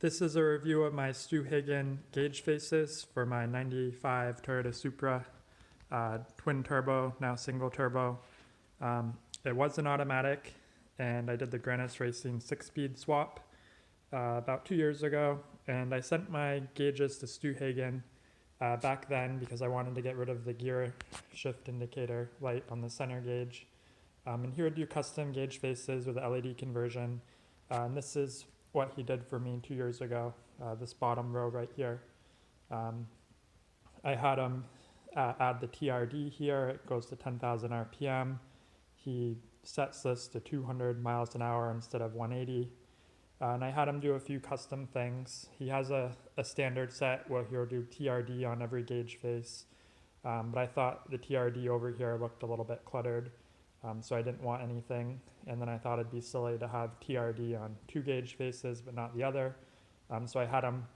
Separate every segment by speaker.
Speaker 1: This is a review of my Stu Hagan gauge faces for my 95 Toyota Supra twin turbo, now single turbo. It was an automatic, and I did the Grannis Racing 6-speed swap about 2 years ago, and I sent my gauges to Stu Hagan back then because I wanted to get rid of the gear shift indicator light on the center gauge. And he would do custom gauge faces with the LED conversion, and this is what he did for me 2 years ago, this bottom row right here. I had him add the TRD here. It goes to 10,000 RPM. He sets this to 200 miles an hour instead of 180. And I had him do a few custom things. He has a standard set where he'll do TRD on every gauge face. But I thought the TRD over here looked a little bit cluttered. So I didn't want anything, and then I thought it'd be silly to have TRD on 2 gauge faces but not the other. So I had him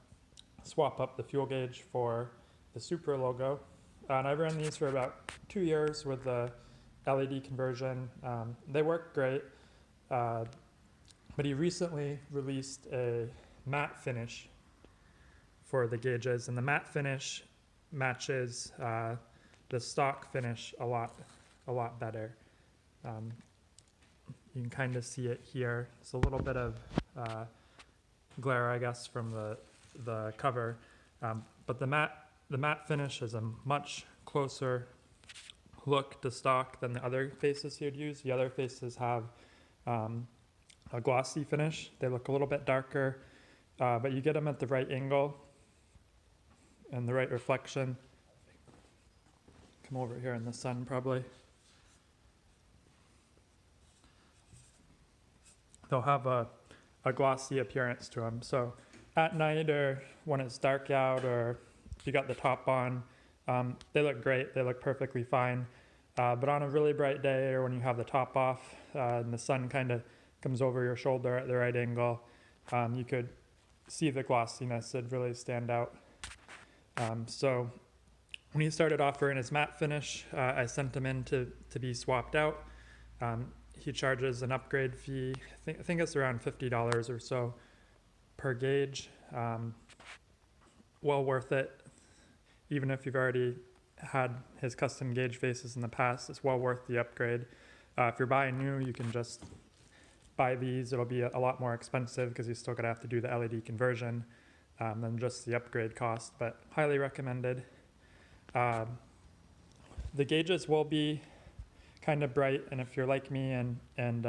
Speaker 1: swap up the fuel gauge for the Supra logo. And I ran these for about 2 years with the LED conversion. They work great, but he recently released a matte finish for the gauges, and the matte finish matches the stock finish a lot better. You can kind of see it here. It's a little bit of glare, I guess, from the cover, but the matte finish is a much closer look to stock than the other faces you'd use. The other faces have a glossy finish. They look a little bit darker, but you get them at the right angle and the right reflection. Come over here in the sun probably. They'll have a glossy appearance to them. So at night or when it's dark out or if you got the top on, they look great. They look perfectly fine. But on a really bright day or when you have the top off and the sun kind of comes over your shoulder at the right angle, you could see the glossiness. It'd really stand out. So when he started offering his matte finish, I sent him in to be swapped out. He charges an upgrade fee. I think it's around $50 or so per gauge. Well worth it. Even if you've already had his custom gauge faces in the past, it's well worth the upgrade. If you're buying new, you can just buy these. It'll be a lot more expensive because you're still gonna have to do the LED conversion than just the upgrade cost, but highly recommended. The gauges will be kind of bright, and if you're like me and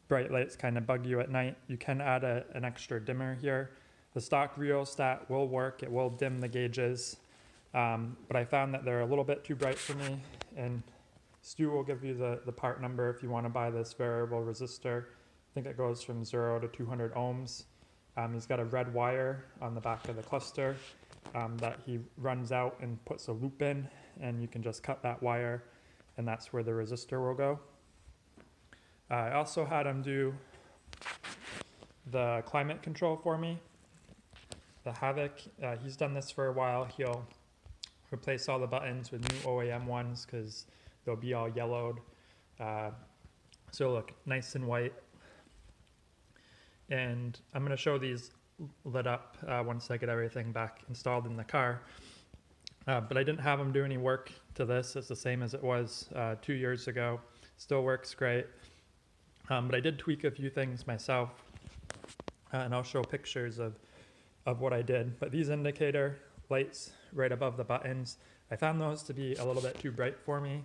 Speaker 1: bright lights kind of bug you at night, you can add an extra dimmer here. The stock rheostat will work. It will dim the gauges, but I found that they're a little bit too bright for me, and Stu will give you the part number if you want to buy this variable resistor. I think it goes from 0 to 200 ohms. He's got a red wire on the back of the cluster that he runs out and puts a loop in, and you can just cut that wire, and that's where the resistor will go. I also had him do the climate control for me, the Havoc. He's done this for a while. He'll replace all the buttons with new OEM ones because they'll be all yellowed. So look nice and white. And I'm going to show these lit up once I get everything back installed in the car. But I didn't have him do any work to this. It's the same as it was 2 years ago. Still works great. But I did tweak a few things myself, and I'll show pictures of what I did. But these indicator lights right above the buttons, I found those to be a little bit too bright for me.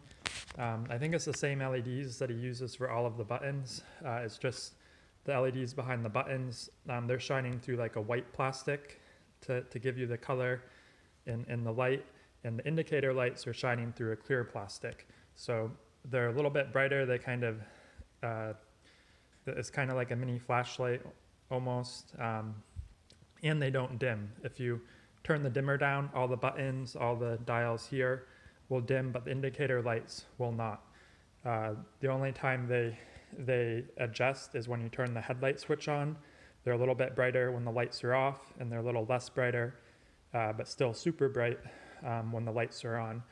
Speaker 1: I think it's the same LEDs that he uses for all of the buttons. It's just the LEDs behind the buttons, they're shining through like a white plastic to give you the color in the light, and the indicator lights are shining through a clear plastic. So they're a little bit brighter. They kind of, it's kind of like a mini flashlight almost, and they don't dim. If you turn the dimmer down, all the buttons, all the dials here will dim, but the indicator lights will not. The only time they adjust is when you turn the headlight switch on. They're a little bit brighter when the lights are off, and they're a little less brighter, but still super bright when the lights are on.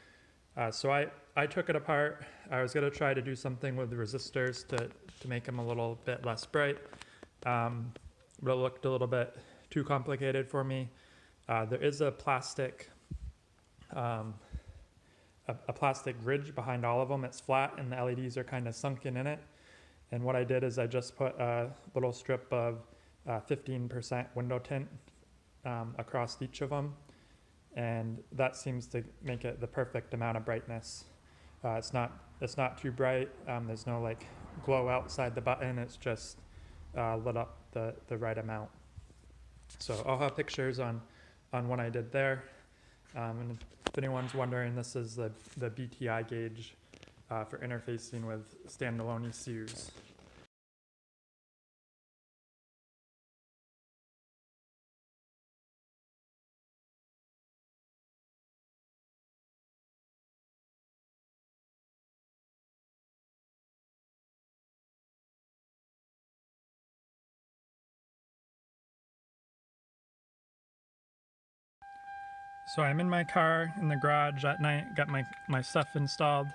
Speaker 1: So I took it apart. I was going to try to do something with the resistors to make them a little bit less bright. but it looked a little bit too complicated for me. There is a plastic a plastic ridge behind all of them. It's flat and the LEDs are kind of sunken in it. And what I did is I just put a little strip of 15% window tint across each of them. And that seems to make it the perfect amount of brightness. It's not too bright. There's no like glow outside the button. It's just lit up the right amount. So I'll have pictures on what I did there. And if anyone's wondering, this is the BTI gauge for interfacing with standalone ECUs. So I'm in my car in the garage at night, got my stuff installed.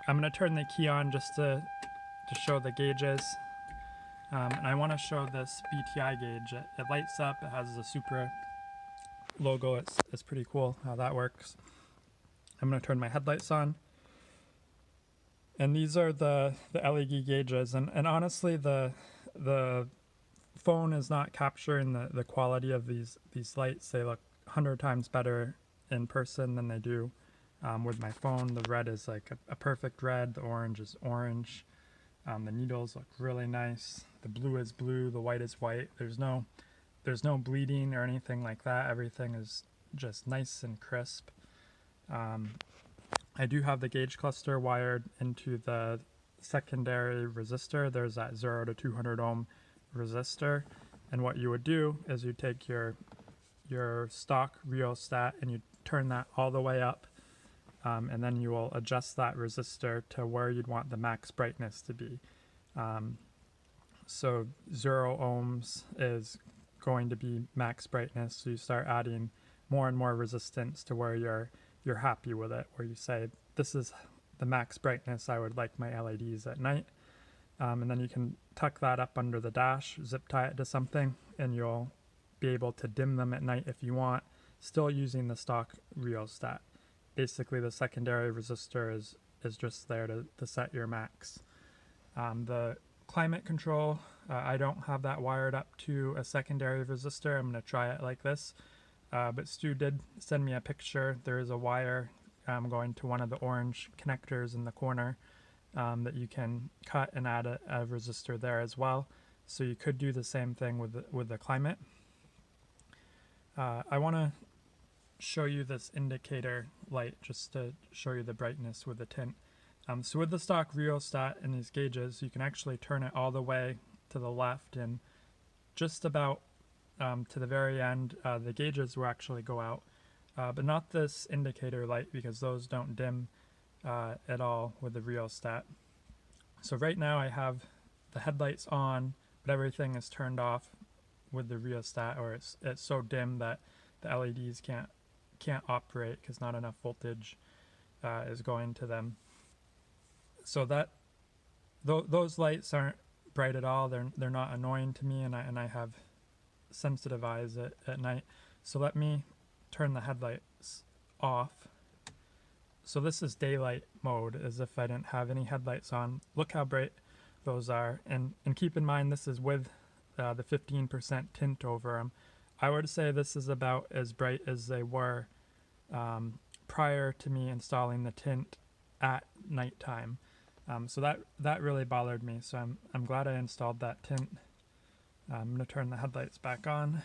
Speaker 1: I'm gonna turn the key on just to show the gauges. And I wanna show this BTI gauge. It lights up, it has the Supra logo. It's pretty cool how that works. I'm gonna turn my headlights on. And these are the LED gauges. And honestly, the phone is not capturing the quality of these lights. They look 100 times better in person than they do with my phone. The red is like a perfect red. The orange is orange. The needles look really nice. The blue is blue. The white is white. There's no bleeding or anything like that. Everything is just nice and crisp. I do have the gauge cluster wired into the secondary resistor. There's that 0 to 200 ohm resistor. And what you would do is you take your stock rheostat and you turn that all the way up, and then you will adjust that resistor to where you'd want the max brightness to be. So 0 ohms is going to be max brightness, so you start adding more and more resistance to where you're happy with it, where you say, this is the max brightness I would like my LEDs at night. And then you can tuck that up under the dash, zip tie it to something, and you'll be able to dim them at night if you want, still using the stock rheostat. Basically, the secondary resistor is just there to set your max. The climate control, I don't have that wired up to a secondary resistor. I'm going to try it like this. But Stu did send me a picture. There is a wire going to one of the orange connectors in the corner that you can cut and add a resistor there as well. So you could do the same thing with the climate. I want to show you this indicator light just to show you the brightness with the tint. So with the stock rheostat and these gauges, you can actually turn it all the way to the left, and just about to the very end, the gauges will actually go out, but not this indicator light, because those don't dim at all with the rheostat. So right now I have the headlights on, but everything is turned off with the rheostat, or it's so dim that the LEDs can't operate because not enough voltage is going to them. So that those lights aren't bright at all. They're not annoying to me, and I have sensitive eyes at night. So let me turn the headlights off. So this is daylight mode, as if I didn't have any headlights on. Look how bright those are, and keep in mind this is with the 15% tint over them. I would say this is about as bright as they were prior to me installing the tint at nighttime. So that really bothered me. So I'm glad I installed that tint. I'm going to turn the headlights back on.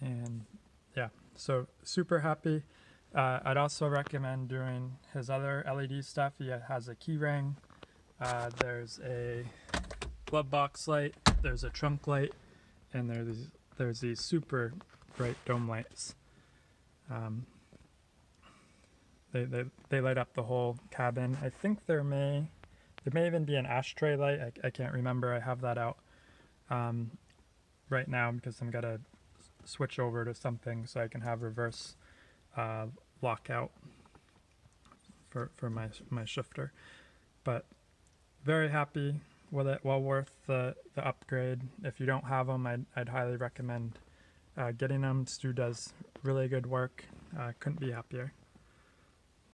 Speaker 1: And yeah, so super happy. I'd also recommend doing his other LED stuff. He has a key ring. There's a glove box light. There's a trunk light, and there's these super bright dome lights. They light up the whole cabin. I think there may even be an ashtray light. I can't remember. I have that out right now because I'm gonna switch over to something so I can have reverse lockout for my shifter. But very happy with it, well worth the upgrade. If you don't have them, I'd highly recommend getting them. Stu does really good work. Couldn't be happier.